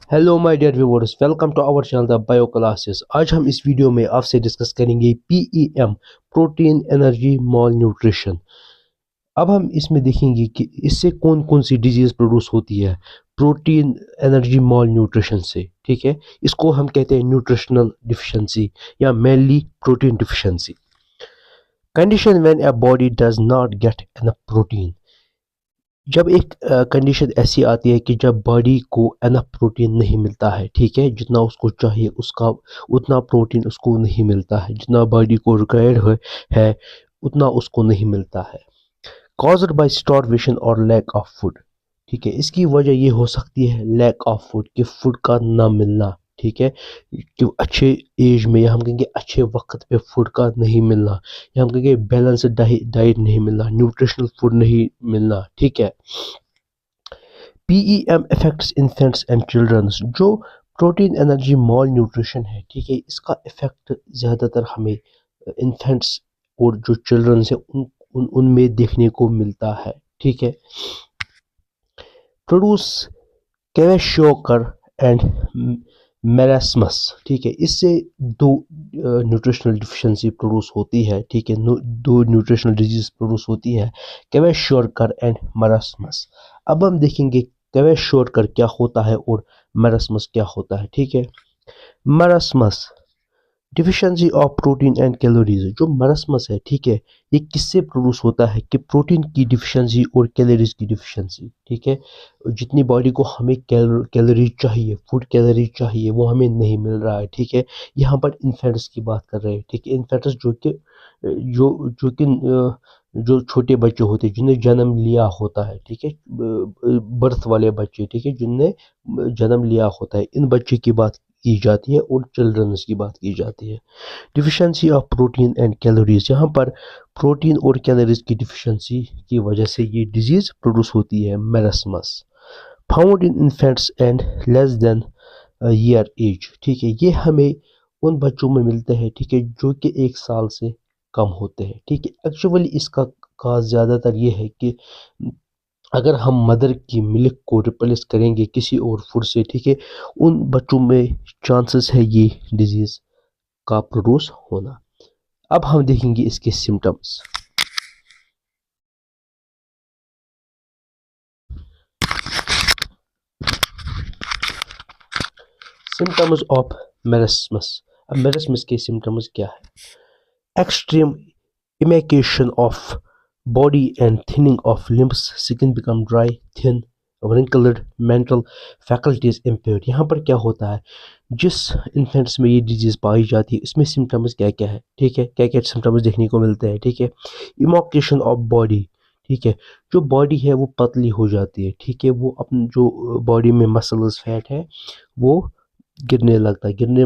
Hello my dear viewers, welcome to our channel the bio classes. आज हम इस video में आपसे डिस्कस करेंगे PEM, protein energy malnutrition. अब हम इसमें देखेंगे कि इससे कौन कौन सी डिजीज प्रोड्यूस होती है प्रोटीन एनर्जी मॉल न्यूट्रिशन से। ठीक है, इसको हम कहते हैं न्यूट्रिशनल डिफिशिएंसी या mainly protein deficiency. Condition when a body does not get enough protein. जब एक कंडीशन ऐसी आती है कि जब बॉडी को एनफ प्रोटीन नहीं मिलता है, ठीक है, जितना उसको चाहिए उसका उतना प्रोटीन उसको नहीं मिलता है, जितना बॉडी को रिक्वायर्ड है उतना उसको नहीं मिलता है। कॉज्ड बाय स्टार्वेशन और लैक ऑफ फूड। ठीक है, इसकी वजह ये हो सकती है लैक ऑफ फूड, कि फूड का ना मिलना। ठीक है, कि अच्छे एज में या हम कहेंगे अच्छे वक्त पे फूड का नहीं मिलना, या हम कहेंगे बैलेंस डाइट नहीं मिलना, न्यूट्रिशनल फूड नहीं मिलना। ठीक है, PEM effects infants and childrens. जो प्रोटीन एनर्जी मॉल न्यूट्रिशन है, ठीक है, इसका इफेक्ट ज़्यादातर हमें इन्फेंट्स और जो चिल्ड्रंस है उनमें देखने को मिलता है। ठीक है, प्रोड्यूस क्वेशोकर एंड मेरास्मस। ठीक है, इससे दो न्यूट्रिशनल डिफिशिएंसी प्रोड्यूस होती है। ठीक है, दो न्यूट्रिशनल डिजीज प्रोड्यूस होती है, क्वेशोकर एंड मेरास्मस। अब हम देखेंगे क्वेशोकर क्या होता है और मेरास्मस क्या होता है। ठीक है, marasmus deficiency of protein and calories. जो मरसमस है, ठीक है, ये किससे प्रोड्यूस होता है कि प्रोटीन की डिफिशिएंसी और कैलोरीज की डिफिशिएंसी। ठीक है, जितनी बॉडी को हमें कैलोरीज चाहिए, फूड कैलोरीज चाहिए, वो हमें नहीं मिल रहा है। ठीक है, यहाँ पर इन्फेंट्स की बात कर रहे हैं। ठीक है, इन्फेंट्स जो कि जो कि जो छोटे बच्चे होते हैं जिन्हें जन्म लिया होता है। ठीक है, बर्थ वाले बच्चे, ठीक है, जिनने जन्म लिया होता है, इन बच्चे की बात की जाती है और चिल्ड्रंस की बात की जाती है। Deficiency of protein and calories, यहाँ पर प्रोटीन और कैलोरीज की डिफिशिएंसी की वजह से ये डिजीज प्रोड्यूस होती है, marasmus. Found in infants and less than year age. ठीक है, ये हमें उन बच्चों में मिलते हैं, ठीक है, जो कि 1 साल से कम होते हैं। ठीक है, एक्चुअली इसका काज ज़्यादातर ये है कि अगर हम मदर की मिल्क को रिप्लेस करेंगे किसी और फूड से, ठीक है, उन बच्चों में चांसेस है ये डिजीज़ का प्रोड्यूस होना। अब हम देखेंगे इसके सिम्टम्स। Symptoms of marasmus. अब मेरास्मस के सिम्टम्स क्या है? Extreme emaciation of body and thinning of limbs, skin become dry, thin, wrinkled, mental faculties impaired. यहाँ पर क्या होता है, जिस इन्फेंट्स में ये डिजीज़ पाई जाती है इसमें सिम्टम्स क्या क्या है। ठीक है, क्या क्या सिम्टम्स देखने को मिलते हैं। ठीक है, इमोकेशन ऑफ बॉडी। ठीक है, जो बॉडी है वो पतली हो जाती है। ठीक है, वो अपनी जो बॉडी में मसल्स फैट है वो गिरने लगता है। गिरने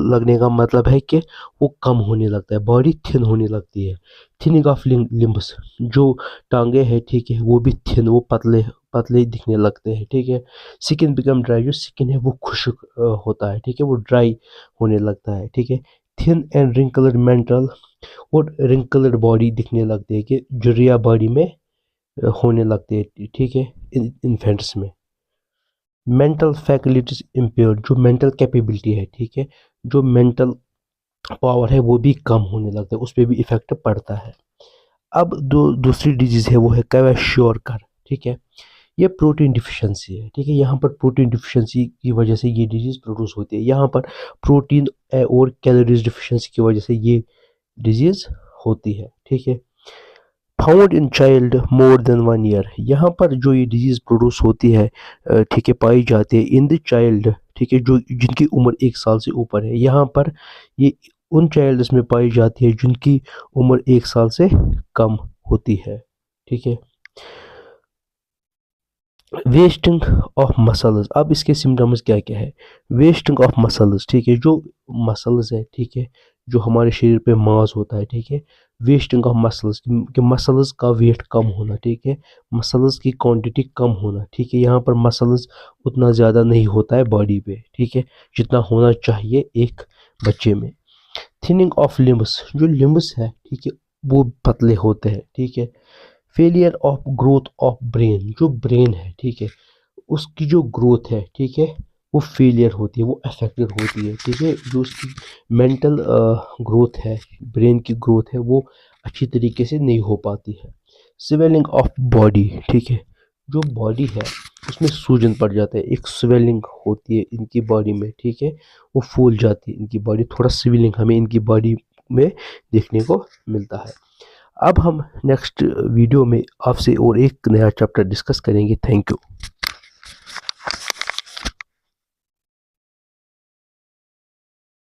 लगने का मतलब है कि वो कम होने लगता है, बॉडी थिन होने लगती है। थिनिंग ऑफ लिम्ब्स, जो टांगे हैं, ठीक है, वो भी थिन, वो पतले पतले दिखने लगते हैं। ठीक है, स्किन बिकम ड्राई, जो स्किन है वो खुश्क होता है। ठीक है, वो ड्राई होने लगता है। ठीक है, थिन एंड रिंकलड मेंटल, और रिंकलड बॉडी दिखने लगती है, कि जुरिया बॉडी में होने लगते हैं। ठीक है, इन्फेंट्स में। मेंटल फैकल्टीज इम्पेयर्ड, जो मेंटल कैपेबिलिटी है, ठीक है, जो मेंटल पावर है वो भी कम होने लगता है, उस पर भी इफेक्ट पड़ता है। अब दूसरी डिजीज है वो है क्वेशोरकर। ठीक है, ये प्रोटीन डिफिशिएंसी है। ठीक है, यहाँ पर प्रोटीन डिफिशिएंसी की वजह से ये डिजीज प्रोड्यूस होती है। यहाँ पर प्रोटीन और कैलोरीज डिफिशिएंसी की वजह से ये डिजीज होती है। ठीक है, found in child more than 1 year. यहाँ पर जो ये डिजीज़ प्रोड्यूस होती है, ठीक है, पाई जाती है इन द चाइल्ड, ठीक है, जो जिनकी उम्र 1 साल से ऊपर है। यहाँ पर ये उन चाइल्ड्स में पाई जाती है जिनकी उम्र 1 साल से कम होती है। ठीक है, वेस्टिंग ऑफ मसल्स। अब इसके सिम्टम्स क्या क्या है? वेस्टिंग ऑफ मसल्स, ठीक है, जो मसल्स है, ठीक है, जो हमारे शरीर पे मांस होता है, ठीक है, वेस्टिंग ऑफ मसल्स, कि मसल्स का वेट कम होना। ठीक है, मसल्स की क्वांटिटी कम होना। ठीक है, यहाँ पर मसल्स उतना ज़्यादा नहीं होता है बॉडी पे, ठीक है, जितना होना चाहिए एक बच्चे में। थिनिंग ऑफ लिम्ब्स, जो लिम्ब्स है, ठीक है, वो पतले होते हैं। ठीक है, failure of growth of brain, जो ब्रेन है, ठीक है, उसकी जो ग्रोथ है, ठीक है, वो फेलियर होती है, वो अफेक्टेड होती है, ठीक है। जो उसकी मेंटल ग्रोथ है, ब्रेन की ग्रोथ है, वो अच्छी तरीके से नहीं हो पाती है। स्वेलिंग ऑफ बॉडी, ठीक है, जो बॉडी है उसमें सूजन पड़ जाता है, एक स्वेलिंग होती है इनकी बॉडी में, ठीक है, वो फूल जाती है इनकी बॉडी, थोड़ा स्वेलिंग हमें इनकी बॉडी में देखने को मिलता है। अब हम नेक्स्ट वीडियो में आपसे और एक नया चैप्टर डिस्कस करेंगे। Thank you.